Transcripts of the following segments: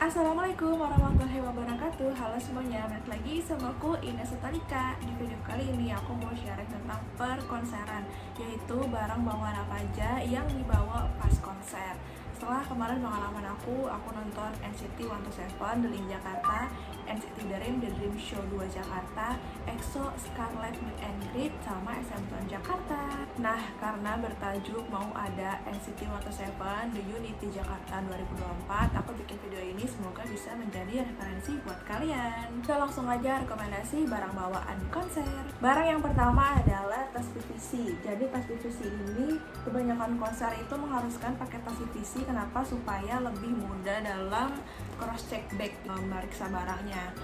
Assalamualaikum warahmatullahi wabarakatuh. Halo semuanya, balik lagi sama aku Ines Setalika. Di video kali ini aku mau sharing tentang perkonseran, yaitu barang bawaan apa aja yang dibawa pas konser. Setelah kemarin pengalaman aku nonton NCT 127 The Link Jakarta, NCT Dream The Dream Show 2 Jakarta, EXO Scarlet Meet and Greet, sama SM1 Jakarta. Nah, karena bertajuk mau ada NCT 127 The Unity Jakarta 2024, aku bikin video ini semoga bisa menjadi referensi buat kalian. Kita langsung aja rekomendasi barang bawaan konser. Barang yang pertama adalah tas PVC. Jadi tas PVC ini kebanyakan konser itu mengharuskan pakai tas PVC. Kenapa? Supaya lebih mudah dalam cross check bag memeriksa barangnya.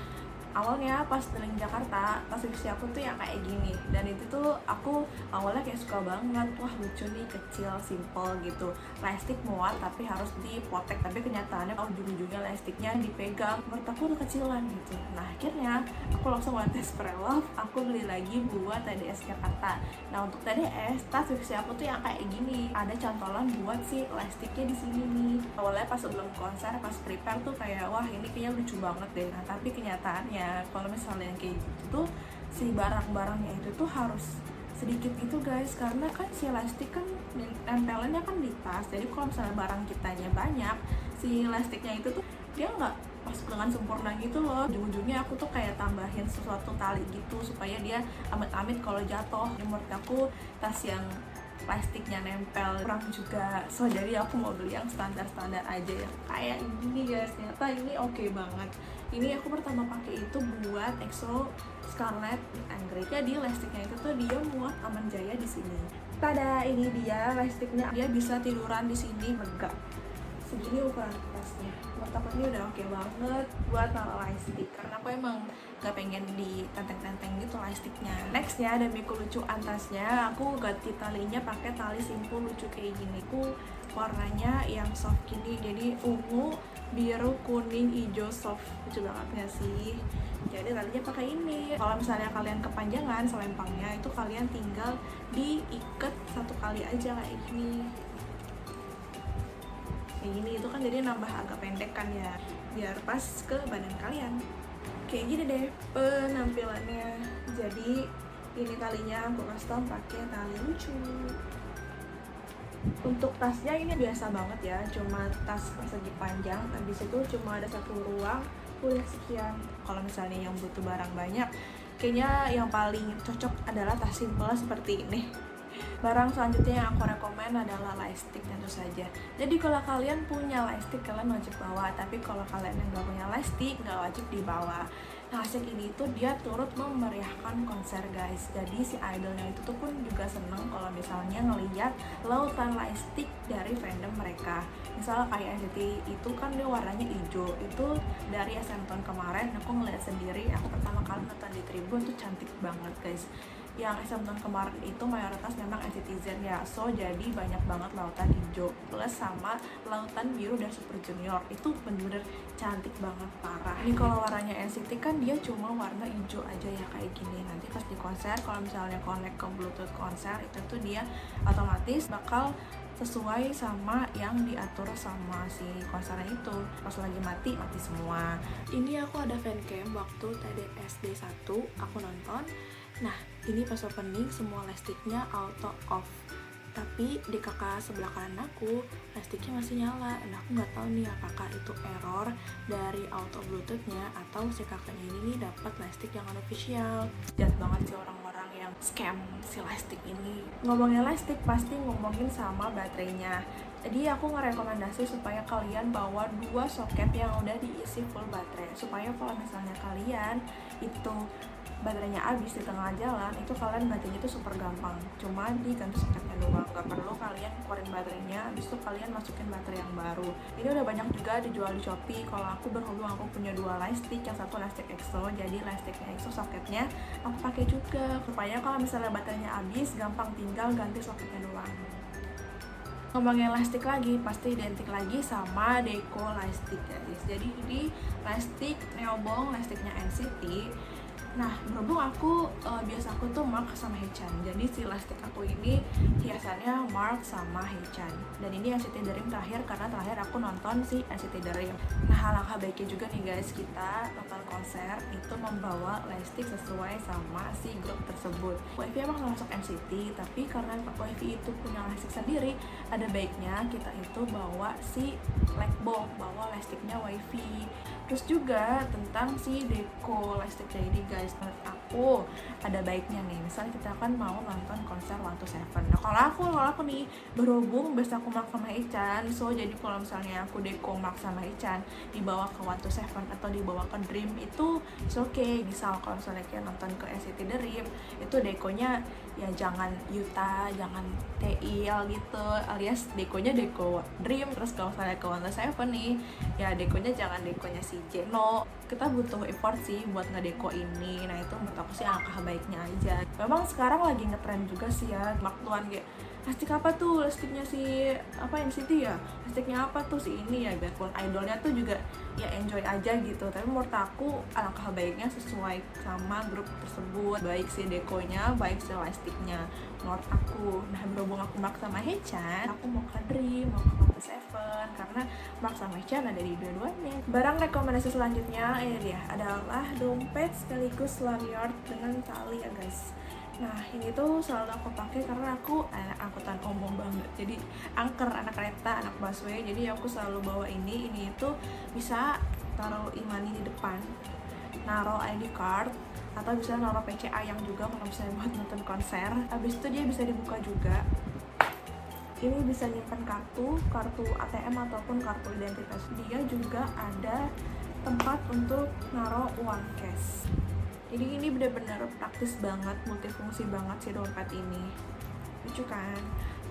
Awalnya pas di Link Jakarta, tas PVC aku tuh yang kayak gini, dan itu tuh aku awalnya kayak suka banget, wah lucu nih, kecil, simple gitu, plastik muat tapi harus dipotek, tapi kenyataannya ujung-ujungnya plastiknya dipegang, menurut aku udah kecilan gitu. Nah akhirnya aku langsung tes pre-love, aku beli lagi buat TDS Jakarta. Nah untuk TDS, tas PVC aku tuh yang kayak gini, ada cantolan buat si plastiknya di sini nih. Awalnya pas sebelum konser, pas prepare tuh kayak wah ini kayaknya lucu banget deh. Nah tapi kenyataannya kalau misalnya yang kayak gitu tuh si barang-barangnya itu tuh harus sedikit gitu guys, karena kan si elastik kan tempelannya kan di tas, jadi kalau misalnya barang kitanya banyak, si elastiknya itu tuh dia nggak masuk dengan sempurna gitu loh. Ujung-ujungnya aku tuh kayak tambahin sesuatu tali gitu supaya dia amit-amit kalau jatuh. Menurut aku tas yang plastiknya nempel kurang juga, so jadi aku mau beli yang standar-standar aja yang kayak gini guys. Ternyata ini oke banget. Ini aku pertama pakai itu buat EXO Scarlet and Great. Jadi elastiknya itu tuh dia muat aman jaya di sini. Tada, ini dia elastiknya. Dia bisa tiduran di sini lega. Segini ukuran tasnya. Menurut aku ini udah oke banget buat naruh lightstick, karena aku emang gak pengen ditenteng-tenteng gitu lightsticknya. Nextnya ada Miku lucuan tasnya. Aku ganti talinya pakai tali simpul lucu kayak gini. Aku warnanya yang soft gini, jadi ungu, biru, kuning, hijau, soft. Lucu banget gak sih? Jadi talinya pakai ini. Kalau misalnya kalian kepanjangan selempangnya, itu kalian tinggal diikat satu kali aja kayak gini. Kayak gini itu kan jadi nambah agak pendek kan ya, biar pas ke badan kalian. Kayak gini deh penampilannya. Jadi ini talinya aku custom pakai tali lucu. Untuk tasnya ini biasa banget ya, cuma tas persegi panjang, habis itu cuma ada satu ruang, udah sekian. Kalau misalnya yang butuh barang banyak, kayaknya yang paling cocok adalah tas simple seperti ini. Barang selanjutnya yang aku rekomen adalah lightstick tentu saja. Jadi kalau kalian punya lightstick kalian wajib bawa, tapi kalau kalian yang nggak punya lightstick nggak wajib dibawa. Nah lightstick ini tuh dia turut memeriahkan konser guys. Jadi si idolnya itu tuh pun juga seneng kalau misalnya ngelihat lautan lightstick dari fandom mereka. Misalnya kayak NCT itu kan dia warnanya hijau, itu dari SM tahun kemarin aku ngeliat sendiri. Aku pertama kali nonton di Tribun tuh cantik banget guys. Yang SM tahun kemarin itu mayoritas memang NCTzen ya, so jadi banyak banget lautan hijau plus sama lautan biru dan Super Junior, itu bener-bener cantik banget parah. Ini kalau warnanya NCT kan dia cuma warna hijau aja ya kayak gini. Nanti pas di konser kalau misalnya connect ke Bluetooth konser itu tuh dia otomatis bakal sesuai sama yang diatur sama si konsernya itu. Pas lagi mati semua. Ini aku ada fancam waktu TDSD 1 aku nonton. Nah ini pas opening semua lightsticknya auto off, tapi di kakak sebelah kanan aku lightsticknya masih nyala. Nah aku nggak tahu nih apakah itu error dari auto bluetoothnya atau si kakaknya ini nih dapat lightstick yang unofficial. Jahat banget sih orang-orang yang scam si lightstick ini. Ngomongin lightstick pasti ngomongin sama baterainya. Jadi aku ngerekomendasi supaya kalian bawa 2 soket yang udah diisi full baterai, supaya kalau misalnya kalian itu baterainya habis di tengah jalan, itu kalian gantinya itu super gampang, cuma diganti soketnya doang, gak perlu kalian keluarin baterainya, habis itu kalian masukin baterai yang baru. Ini udah banyak juga dijual di Shopee. Kalau aku berhubung aku punya 2 lightstick, yang satu lightstick EXO, jadi lightsticknya EXO soketnya aku pakai juga, supaya kalau misalnya baterainya habis gampang tinggal ganti soketnya doang. Ngomongin lightstick lagi, pasti identik lagi sama Deco lightstick guys. Jadi ini lightstick neobong, lightsticknya NCT. Nah, berhubung biasa aku tuh Mark sama Hechan. Jadi si lipstick aku ini hiasannya Mark sama Hechan. Dan ini NCT Dream terakhir karena terakhir aku nonton si NCT Dream. Nah, alangkah baiknya juga nih guys, kita nonton konser itu membawa lipstick sesuai sama si grup tersebut. WIFI emang masuk NCT, tapi karena WIFI itu punya lipstick sendiri, ada baiknya kita itu bawa si Blackbox, bawa lipsticknya WIFI. Terus juga tentang si deco lipsticknya ini guys, menurut aku ada baiknya nih, misalnya kita kan mau nonton konser 127. Nah kalau aku nih, berhubung biasa aku Mark sama Hechan, so jadi kalau misalnya aku deco Mark sama Hechan dibawa ke 127 atau dibawa ke Dream itu okay. Misal kalau misalnya kayak nonton ke NCT Dream itu dekonya ya jangan Yuta, jangan TIL gitu, alias dekonya deko Dream. Terus kalau misalnya ke 127 nih, ya dekonya jangan dekonya si Jeno. Kita butuh effort sih buat ngedeko ini. Nah itu menurut aku sih angka baiknya aja. Memang sekarang lagi ngetrend juga sih ya maktuan kayak lipstick apa tuh, lipsticknya si NCT ya, lipsticknya apa tuh si ini ya, biarpun idolnya tuh juga ya enjoy aja gitu. Tapi menurut aku alangkah baiknya sesuai sama grup tersebut, baik si dekonya, baik si lipsticknya menurut aku. Nah berhubung aku Mark sama Hechan, aku mau ke Dream, mau ke 127 karena Mark sama Hechan ada di dua-duanya. Barang rekomendasi selanjutnya ini dia adalah dompet sekaligus lanyard dengan tali ya guys. Nah ini tuh selalu aku pakai karena aku anak angkutan umum banget, jadi angker, anak kereta, anak busway, jadi aku selalu bawa ini itu bisa taruh e-money di depan, naruh ID card, atau bisa naruh PCA yang juga kalau misalnya buat nonton konser. Habis itu dia bisa dibuka juga, ini bisa nyimpan kartu ATM ataupun kartu identitas. Dia juga ada tempat untuk naruh uang cash. Jadi ini benar-benar praktis banget, multifungsi banget si dompet ini. Lucu kan?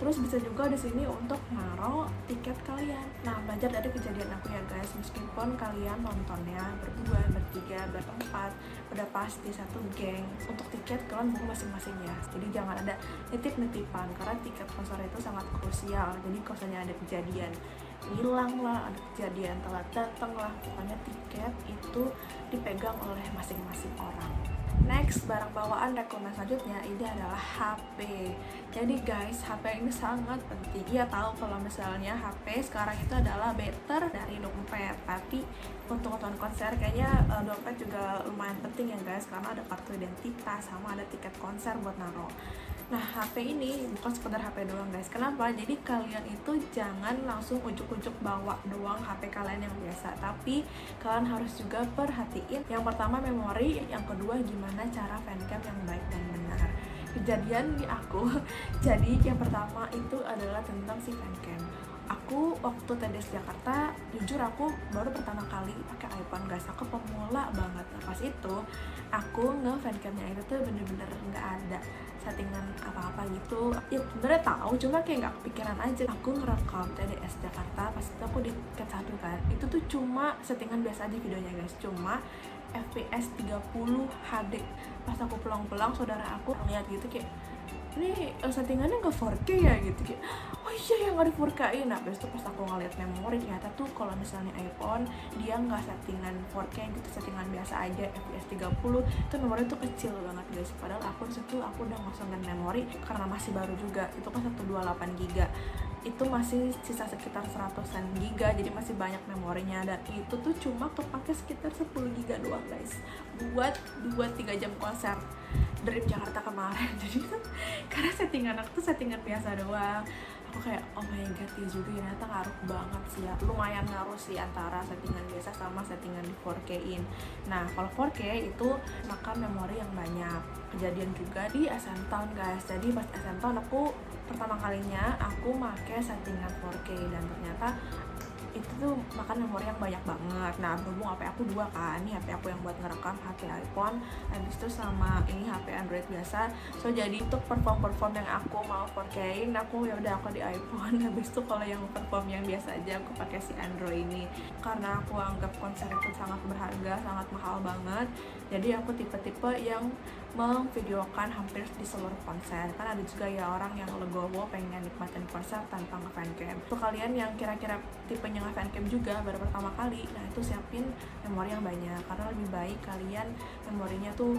Terus bisa juga di sini untuk naruh tiket kalian. Nah, belajar dari kejadian aku ya guys, meskipun kalian nontonnya berdua, bertiga, berempat, udah pasti satu geng, untuk tiket kalian bawa masing-masing ya. Jadi jangan ada nitip-nitipan karena tiket konser itu sangat krusial. Jadi kalau misalnya ada kejadian hilang lah, ada kejadian telat datang lah, pokoknya tiket itu dipegang oleh masing-masing orang. Next, barang bawaan rekomendasi selanjutnya ini adalah HP. Jadi guys, HP ini sangat penting. Iya tahu kalau misalnya HP sekarang itu adalah better dari dompet, tapi untuk nonton konser kayaknya dompet juga lumayan penting ya guys, karena ada kartu identitas sama ada tiket konser buat naruh. Nah, HP ini bukan sekedar HP doang guys. Kenapa? Jadi kalian itu jangan langsung ujuk-ujuk bawa doang HP kalian yang biasa, tapi kalian harus juga perhatiin yang pertama memori, yang kedua gimana cara fancam yang baik dan benar. Kejadian di aku, jadi yang pertama itu adalah tentang si fancam. Aku waktu TDS Jakarta, jujur aku baru pertama kali pakai iPhone guys, aku pemula banget. Nah pas itu aku nge-fancamnya itu tuh bener-bener nggak ada settingan apa-apa gitu. Ya sebenarnya tahu, cuma kayak nggak kepikiran aja. Aku ngerekam TDS Jakarta, pas itu aku di cat 1 kan, itu tuh cuma settingan biasa aja videonya guys, cuma FPS 30 HD. Pas aku pulang-pulang, saudara aku ngeliat gitu kayak, ini settingannya nggak 4K ya gitu, kayak oh iya yang nggak di 4K. Nah abis itu pas aku ngeliat memori, ternyata tuh kalau misalnya iPhone dia nggak settingan 4K gitu, settingan biasa aja FPS 30, itu memori tuh kecil banget guys. Padahal aku disitu aku udah ngosongin memori karena masih baru juga, itu kan 128GB, itu masih sisa sekitar 100-an giga, jadi masih banyak memorinya. Dan itu tuh cuma kepake sekitar 10GB doang guys, buat 2-3 jam konser Dream Jakarta kemarin. Jadi kan karena settingan aku tuh settingan biasa doang, aku kayak oh my god ya juga ternyata ngaruh banget sih ya, lumayan ngaruh sih antara settingan biasa sama settingan di 4K-in. Nah kalau 4K itu makan memori yang banyak. Kejadian juga di SM Town guys, jadi pas SM Town aku pertama kalinya aku pakai settingan 4K dan ternyata itu tuh makan memori yang banyak banget. Nah berhubung HP aku dua kan, ini HP aku yang buat ngerekam, HP iPhone, habis itu sama ini HP Android biasa. So jadi untuk perform yang aku mau 4K-in, aku ya udah aku di iPhone. Habis itu kalau yang perform yang biasa aja aku pakai si Android ini, karena aku anggap konser itu sangat berharga, sangat mahal banget. Jadi aku tipe-tipe yang memvideokan hampir di seluruh konser. Kan ada juga ya orang yang legowo pengen nikmatin konser tanpa nge-fancam. Untuk kalian yang kira-kira tipenya yang fancam juga baru pertama kali, nah itu siapin memori yang banyak, karena lebih baik kalian memorinya tuh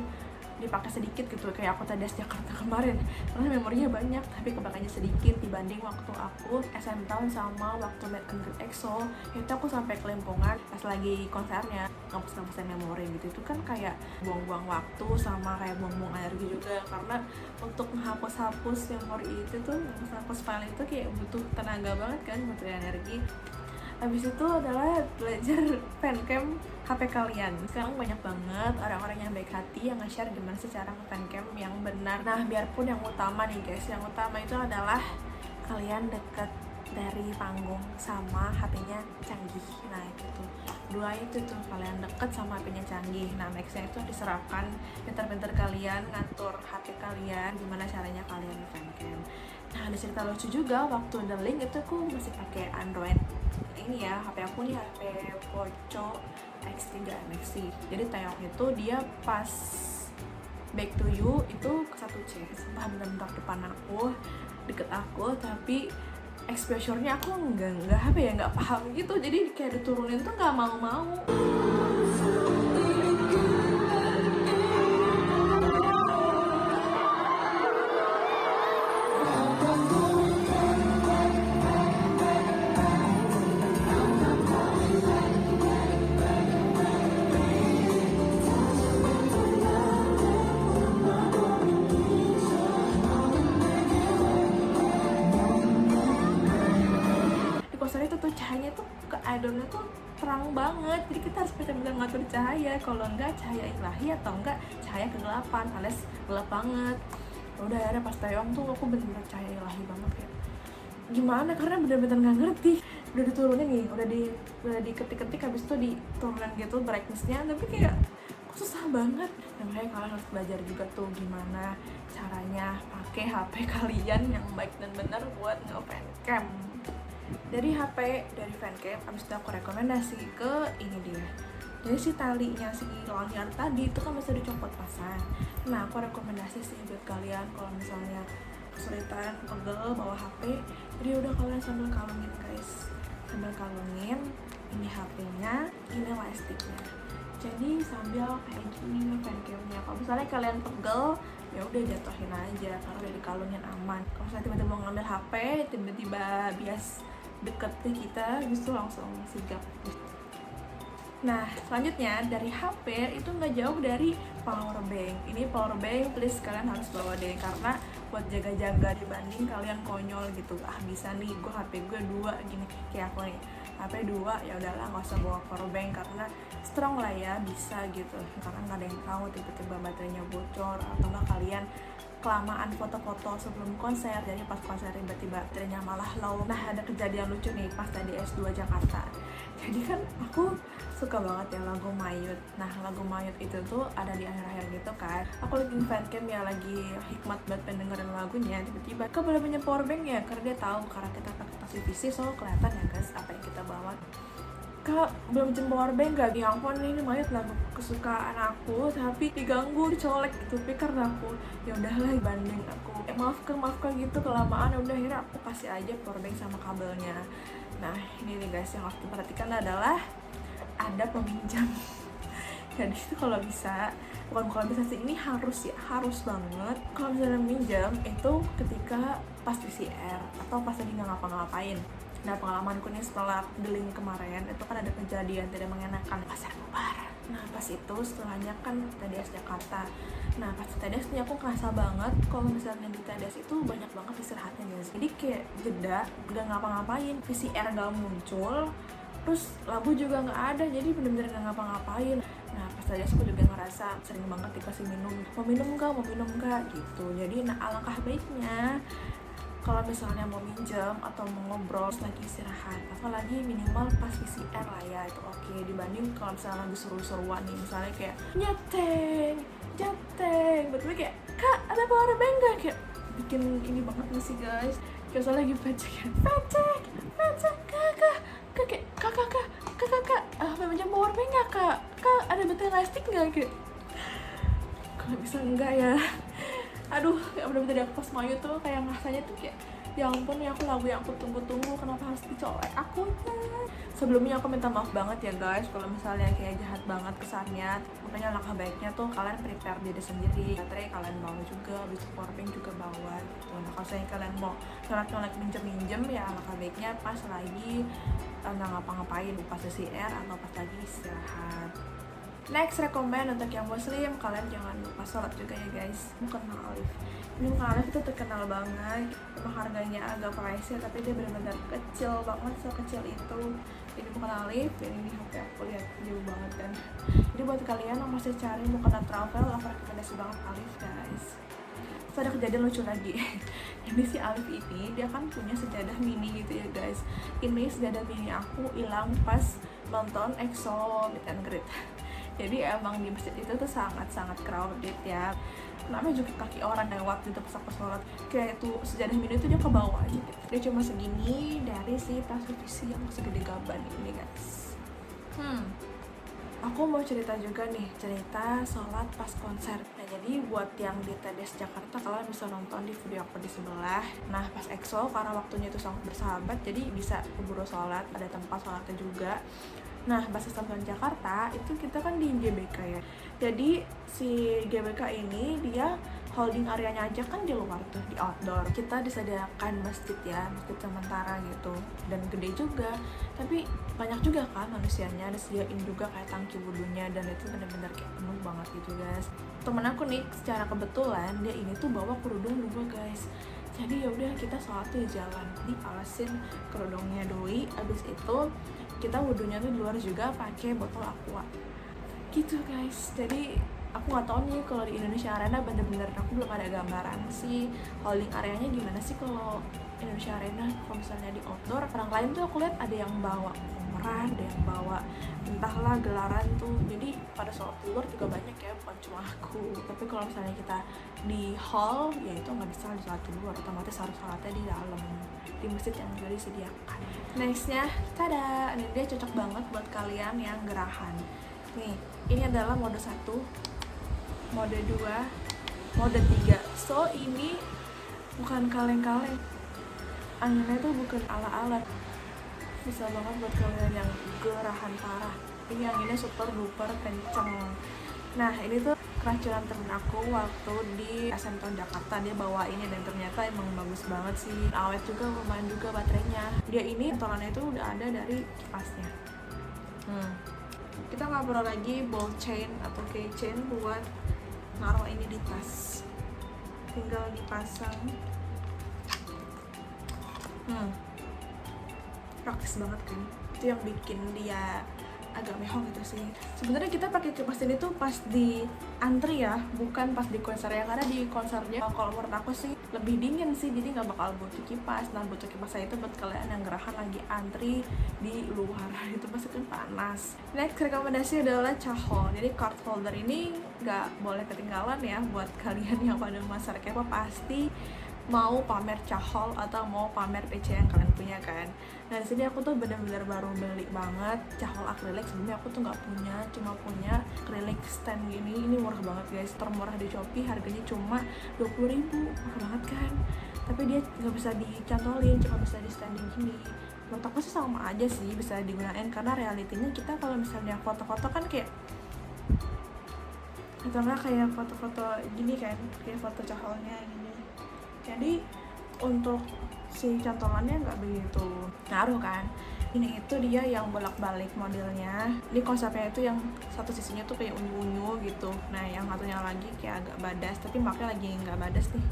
dipakai sedikit gitu, kayak aku TDS Jakarta kemarin karena memorinya banyak tapi kepakainya sedikit dibanding waktu aku SM Town sama waktu Meet and Greet EXO. Itu aku sampai kelimpungan pas lagi konsernya ngapus-ngapusin memori gitu, itu kan kayak buang-buang waktu sama kayak buang-buang energi juga, karena untuk menghapus-hapus memori itu tuh, menghapus file itu kayak butuh tenaga banget kan, butuh energi. Habis itu adalah belajar fancam HP kalian. Sekarang banyak banget orang-orang yang baik hati yang nge-share gimana sih cara nge-fancam yang benar. Nah, biarpun yang utama nih guys, yang utama itu adalah kalian deket dari panggung sama HP-nya canggih. Nah, itu tuh dua itu tuh, kalian deket sama HP-nya canggih. Nah, nextnya itu diserahkan pinter-pinter kalian ngatur HP kalian, gimana caranya kalian nge-fancam. Nah, ada cerita lucu juga, waktu The Link itu aku masih pakai Android ini ya, HP aku nih HP Poco X3 MXC. Jadi Taeyong itu dia pas Back to You itu ke 1C, sumpah bener-bener depan aku, deket aku, tapi exposure-nya aku nggak paham gitu, jadi kayak diturunin tuh nggak mau-mau. Itu tuh cahayanya tuh ke idolnya tuh terang banget, jadi kita harus benar-benar ngatur cahaya, kalau enggak cahaya ilahi atau enggak cahaya kegelapan alias gelap banget. Udah akhirnya pas Taeyong tuh aku bener-bener cahaya ilahi banget, kayak gimana, karena bener-bener nggak ngerti, udah diturunin nih, udah diketik-ketik, habis itu diturunin gitu brightness-nya, tapi kayak kok susah banget. Dan makanya kalian harus belajar juga tuh gimana caranya pakai HP kalian yang baik dan benar buat nge-fancam. Dari HP, dari fancam, abis itu aku rekomendasi ke ini dia. Jadi si talinya, si lanyard tadi itu kan bisa dicopot pasang. Nah, aku rekomendasi sih buat kalian kalau misalnya kesulitan pegel bawa HP, jadi udah kalian sambil kalungin guys, sambil kalungin ini HP-nya, ini lightstick-nya. Jadi sambil kayak gini fancamnya. Kalau misalnya kalian pegel, ya udah jatuhin aja karena udah dikalungin aman. Kalau misalnya tiba-tiba mau ngambil HP, tiba-tiba bias deket ke kita, justru langsung sigap. Nah, selanjutnya dari HP itu nggak jauh dari power bank. Ini power bank, please kalian harus bawa deh, karena buat jaga-jaga dibanding kalian konyol gitu. Ah bisa nih, HP gue 2 gini, kayak aku nih HP 2, ya udahlah nggak usah bawa power bank karena strong lah ya, bisa gitu. Karena nggak ada yang tahu tiba-tiba baterainya bocor atau nggak kalian kelamaan foto-foto sebelum konser, jadi pas konser tiba-tiba baterainya malah low. Nah, ada kejadian lucu nih pas tadi S2 Jakarta. Jadi kan aku suka banget ya lagu Mayut. Nah, lagu Mayut itu tuh ada di akhir-akhir gitu kan. Aku lagi fancam ya, lagi hikmat banget pendengaran lagunya. Tiba-tiba kok boleh punya power bank ya, karena dia tahu karena kita pakai tas PVC, so kelihatan ya guys apa yang kita bawa. Kak, belum pinjem power bank gak? Ya ampun, ini Mayut lagu kesukaan aku, tapi diganggu, dicolek gitu. Tapi karena aku, ya udahlah banding aku maafkan gitu kelamaan, udah akhirnya aku kasih aja power bank sama kabelnya. Nah, ini nih guys, yang harus diperhatikan adalah ada peminjam. Jadi itu kalau bisa, bukan bisa sih, ini harus banget kalau misalnya minjam itu ketika pas PCR atau pas lagi nggak ngapa-ngapain. Nah, pengalamanku nih setelah deling kemarin itu kan ada kejadian tidak mengenakan pasar bubar. Nah, pas itu setelahnya kan TDS Jakarta. Nah, pas TDS nih aku ngerasa banget kalau misalnya di TDS itu banyak banget istirahatnya guys. Jadi kayak jeda, gak ngapa-ngapain, PCR gak muncul, terus lagu juga gak ada, jadi bener-bener gak ngapa-ngapain. Nah, pas TDS aku juga ngerasa sering banget dikasih minum, mau minum gak gitu. Jadi nah, alangkah baiknya kalau misalnya mau minjem atau mau ngobrol lagi istirahat, apalagi minimal pas PCR lah ya, itu oke. Dibanding kalau misalnya lagi seru-seruan nih, misalnya kayak jateng, betul kayak kak ada power bank gak, kayak bikin ini banget nih sih guys. Kayak soalnya lagi pecek kakak mau minjem power bank gak kak ada baterai plastik gak, kayak kalau bisa enggak ya. Aduh, bener-bener di pas Mayu tuh kayak rasanya tuh kayak Ya ampun ya, aku lagu yang aku tunggu-tunggu kenapa harus dicolek akunnya. Sebelumnya aku minta maaf banget ya guys kalau misalnya kayak jahat banget kesannya. Makanya langkah baiknya tuh kalian prepare diri sendiri, baterai kalian bawa juga, habis powerbank juga bawa gitu. Nah kalau misalnya kalian mau colek-colek minjem-minjem ya langkah baiknya pas lagi nggak ngapa-ngapain, pas CR atau pas lagi istirahat. Next, rekomend untuk yang muslim, kalian jangan lupa sholat juga ya guys. Bukan Alif, ini bukan Alif itu terkenal banget, emang harganya agak pricey tapi dia benar-benar kecil banget, sekecil itu. Ini bukan Alif, dan ini HP aku lihat jauh banget kan. Jadi buat kalian yang masih cari mukena travel, aku rekomendasi banget Alif guys. Terus ada kejadian lucu lagi. Ini si Alif ini dia kan punya sejadah mini gitu ya guys. Ini sejadah mini aku hilang pas nonton EXO Meet and Greet. Jadi emang di masjid itu tuh sangat-sangat crowded ya. Namanya juga kaki orang lewat gitu pas aku sholat. Kayak itu sejadah mini itu dia ke bawah aja gitu. Dia cuma segini dari si tas televisi yang segede gaban ini guys. Aku mau cerita juga nih, cerita sholat pas konser. Nah jadi buat yang di TDS Jakarta, kalian bisa nonton di video aku di sebelah. Nah pas EXO, karena waktunya itu sangat bersahabat, jadi bisa keburu sholat, ada tempat sholatnya juga. Nah, pas Stasiun Jakarta itu kita kan di GBK ya. Jadi si GBK ini dia holding areanya aja kan di luar tuh, di outdoor. Kita disediakan masjid ya, masjid sementara gitu. Dan gede juga. Tapi banyak juga kan manusianya, disediain juga kayak tangki wudhunya, dan itu benar-benar kayak penuh banget gitu guys. Temen aku nih secara kebetulan dia ini tuh bawa kerudung dua guys. Jadi ya udah kita sholat di jalan, diawasin kerudungnya doi. Abis itu kita wudhunya tuh di luar juga pakai botol aqua gitu guys. Jadi aku nggak tahu nih kalau di Indonesia Arena, bener-bener aku belum ada gambaran sih holding areanya gimana sih kalau Indonesia Arena. Kalau misalnya di outdoor, orang lain tuh aku lihat ada yang bawa pemeran, ada yang bawa entahlah gelaran tuh. Jadi pada sholat di luar juga banyak ya, bukan cuma aku. Tapi kalau misalnya kita di hall, ya itu nggak bisa di sholat di luar, otomatis harus sholatnya di dalam, di masjid yang juga disediakan. Nextnya, tada, ini dia cocok banget buat kalian yang gerahan. Nih, ini adalah mode 1, mode 2, mode 3. So, ini bukan kaleng-kaleng. Anginnya tuh bukan ala-ala. Bisa banget buat kalian yang gerahan parah. Ini anginnya super duper kenceng. Nah, ini tuh keracunan temen aku waktu di SMT Jakarta. Dia bawa ini dan ternyata emang bagus banget sih. Awet juga, lumayan juga baterainya. Dia ini tolannya itu udah ada dari kipasnya. Kita ngobrol lagi ball chain atau keychain buat naruh ini di tas. Tinggal dipasang. Praktis banget kan. Itu yang bikin dia agak mehong gitu sih. Sebenarnya kita pakai kipas ini tuh pas di antri ya, bukan pas di konser ya, karena di konsernya kalau menurut aku sih lebih dingin sih, jadi nggak bakal butuh kipas. Nah butuh kipas saya itu buat kalian yang gerahan lagi antri di luar, itu pasti kan panas. Next rekomendasi adalah cahol. Jadi card holder ini nggak boleh ketinggalan ya buat kalian yang pada masa K-pop, pasti mau pamer cahol atau mau pamer PC yang kalian punya kan. Nah di sini aku tuh benar-benar baru beli banget cahol akrilik. Sebelumnya aku tuh nggak punya, cuma punya akrilik stand gini. Ini murah banget guys, termurah di Shopee, harganya cuma 20.000, murah banget kan. Tapi dia nggak bisa dicantolin, cuma bisa di standing gini. Menurut aku sih sama aja sih, bisa digunain karena realitinya kita kalau misalnya foto-foto kan kayak, atau nggak kayak foto-foto gini kan, kayak foto caholnya gini. Jadi untuk si cantolannya nggak begitu ngaruh kan. Ini itu dia yang bolak-balik modelnya. Ini konsepnya itu yang satu sisinya tuh kayak unyu-unyu gitu. Nah yang satunya lagi kayak agak badas, tapi makanya lagi nggak badas nih.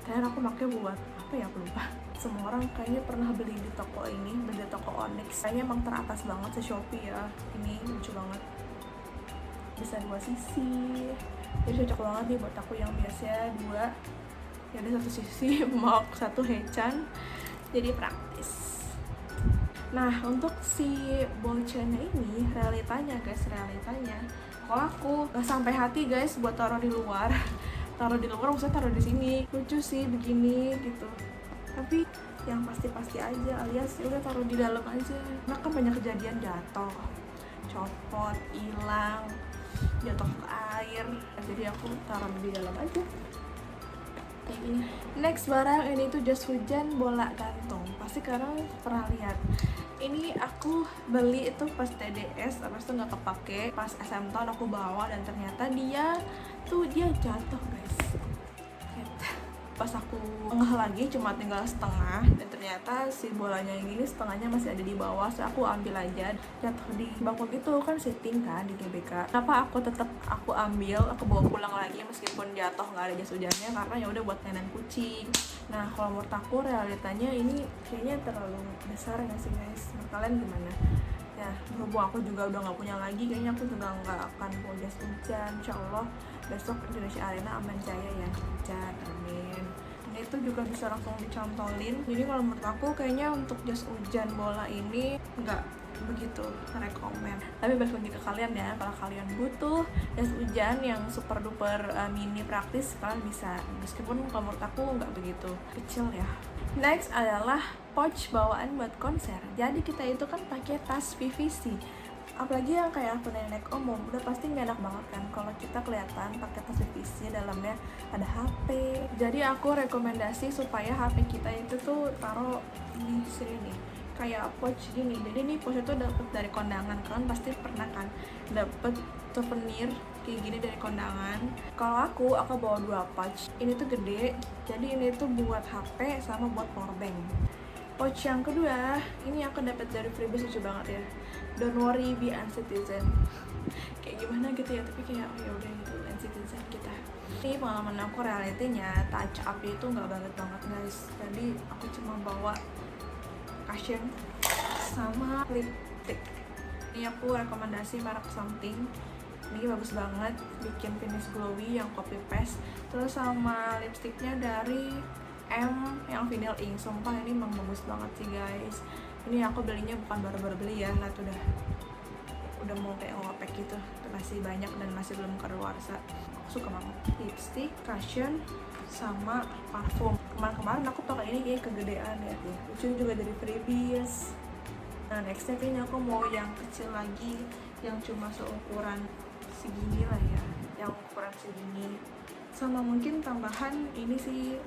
Terakhir aku pakai buat apa ya, aku lupa. Semua orang kayaknya pernah beli di toko ini, beli di toko Onyx. Kayaknya emang teratas banget se Shopee ya. Ini lucu banget, bisa 2 sisi. Jadi cocok banget nih buat aku yang biasanya 2. Ya ada satu sisi mau satu hechan, jadi praktis. Nah untuk si ball chain ini realitanya guys, kalau aku nggak sampai hati guys buat taruh di luar maksudnya taruh di sini, lucu sih begini gitu. Tapi yang pasti aja, alias udah taruh di dalam aja. Nah kan banyak kejadian jatuh, copot, hilang, jatuh ke air. Jadi aku taruh di dalam aja. kayak gini. Next barang ini tuh jas hujan bola gantung, pasti kalian pernah lihat. Ini aku beli itu pas TDS, habis itu nggak kepake. Pas SM tahun aku bawa dan ternyata dia jatuh guys. Pas aku ngeh lagi cuma tinggal setengah, dan ternyata si bolanya yang ini setengahnya masih ada di bawah. So aku ambil aja, jatuh di bangku gitu kan, sitting kan di GBK. Kenapa aku ambil, aku bawa pulang lagi meskipun jatuh nggak ada jas hujannya, karena ya udah buat mainan kucing. Nah kalau menurut aku realitanya ini kayaknya terlalu besar nggak sih guys? Menurut kalian gimana? Ya berhubung aku juga udah nggak punya lagi, kayaknya aku juga nggak akan bawa jas hujan. Insya Allah besok Indonesia Arena aman jaya ya, hujan, amin. Ini itu juga bisa langsung dicantolin. Jadi kalau menurut aku kayaknya untuk jas hujan bola ini nggak begitu rekomen. Tapi balik lagi ke kalian ya, kalau kalian butuh jas hujan yang super duper mini praktis, kalian bisa, meskipun kalau menurut aku nggak begitu kecil ya. Next adalah pouch bawaan buat konser. Jadi kita itu kan pakai tas PVC, apalagi yang kayak aku nenek umum, udah pasti gak enak banget kan kalau kita kelihatan pakai tas PVC, dalamnya ada HP. Jadi aku rekomendasi supaya HP kita itu tuh taruh di sini nih, kayak pouch gini. Jadi nih pouch itu dapet dari kondangan, kalian pasti pernah kan dapet souvenir kayak gini dari kondangan. Kalau aku bawa 2 pouch. Ini tuh gede, jadi ini tuh buat HP sama buat powerbank. Pouch yang kedua, ini aku dapat dari Freebies, lucu banget ya. Don't worry, be uncitizen. Kayak gimana gitu ya, tapi kayak oh ya udah gitu, uncitizen kita. Ini pengalaman aku, realitinya touch up itu nggak banget guys. Jadi aku cuma bawa cushion sama lipstick. Ini aku rekomendasi merek something. Ini bagus banget, bikin finish glowy yang copy paste. Terus sama lipsticknya dari M yang vinyl ink, sumpah ini emang bagus banget sih guys. Ini aku belinya bukan baru-baru beli ya, lihat udah mau kayak ngopek gitu, masih banyak dan masih belum keluarsa. Aku suka banget lipstick, cushion, sama parfum. Kemarin aku pakai ini kayak kegedean ya, lucu juga dari Freebies. Nah nextnya kayaknya aku mau yang kecil lagi, yang cuma seukuran segini lah ya, yang ukuran segini. Sama mungkin tambahan ini sih,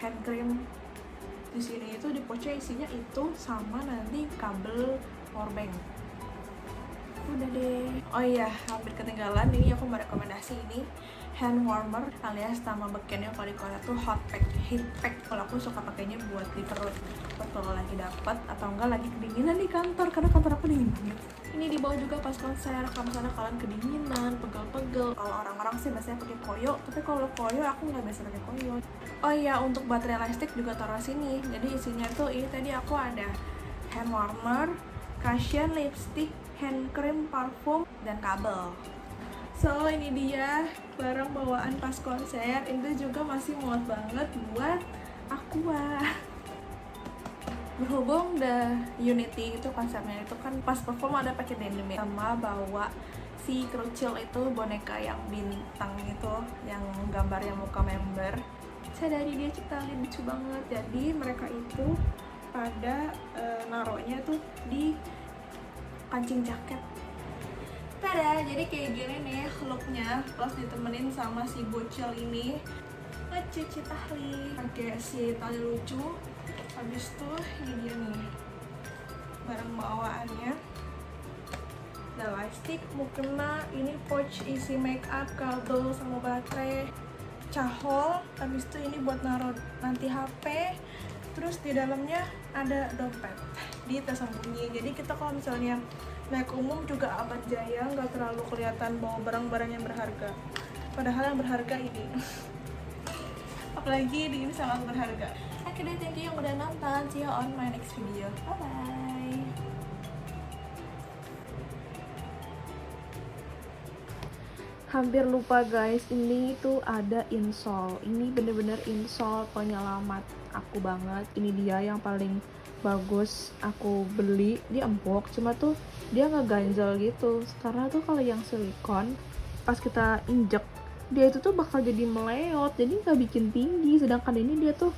hand cream. Di sini itu di pouchnya isinya itu sama nanti kabel powerbank. Udah deh. Oh iya, hampir ketinggalan. Ini aku mau rekomendasi ini hand warmer alias nama bekennya kalau di Korea tuh hot pack, heat pack. Kalau aku suka pakainya buat di perut, kalau lagi dapat atau enggak lagi kedinginan di kantor, karena kantor aku dingin banget. Ini dibawa juga pas konser, kalau misalnya kalian kedinginan, pegel-pegel. Kalau orang-orang sih biasanya pakai koyo, tapi kalau koyo aku nggak biasa pakai koyo. Oh iya, untuk baterai listrik juga taruh sini. Jadi isinya tuh ini tadi aku ada hand warmer, cushion, lipstick, hand cream, parfum, dan kabel. So ini dia barang bawaan pas konser. Ini juga masih muat banget buat Aqua. Berhubung The Unity itu konsepnya itu kan pas perform ada pakai denim, sama bawa si Krucil itu boneka yang bintang itu, yang gambarnya muka member. Saya dari dia ciptain lucu banget. Jadi mereka itu pada naruhnya tuh di kancing jaket. Tada, jadi kayak gini nih looknya, plus ditemenin sama si bocil ini, ngecuci tali, pakai si tali lucu. Habis tuh ini dia nih barang bawaannya, ada lipstick, mukena, ini pouch isi makeup, kabel sama baterai, cahol. Habis itu ini buat naruh nanti HP. Terus di dalamnya ada dompet di tas sembunyi. Jadi kita kalau misalnya naik umum juga aman jaya, nggak terlalu kelihatan bawa barang-barang yang berharga. Padahal yang berharga ini apalagi di ini sangat berharga. Oke deh, thank you yang udah nonton. See you on my next video. Bye bye. Hampir lupa guys, ini tuh ada insole. Ini bener-bener insole penyelamat aku banget. Ini dia yang paling bagus aku beli. Dia empuk, cuma tuh dia ngeganjel gitu. Karena tuh kalau yang silikon pas kita injek, dia itu tuh bakal jadi meleot, jadi nggak bikin tinggi. Sedangkan ini dia tuh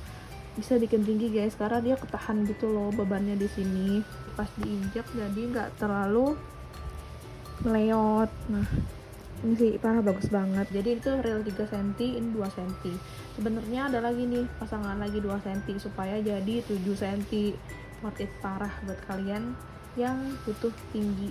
bisa bikin tinggi guys, karena dia ketahan gitu loh bebannya di sini pas diinjak, jadi nggak terlalu meleot. Nah Ini sih parah, bagus banget. Jadi itu real 3 cm, ini 2 cm. Sebenarnya ada lagi nih pasangan lagi 2 cm supaya jadi 7 cm. Worth it parah buat kalian yang butuh tinggi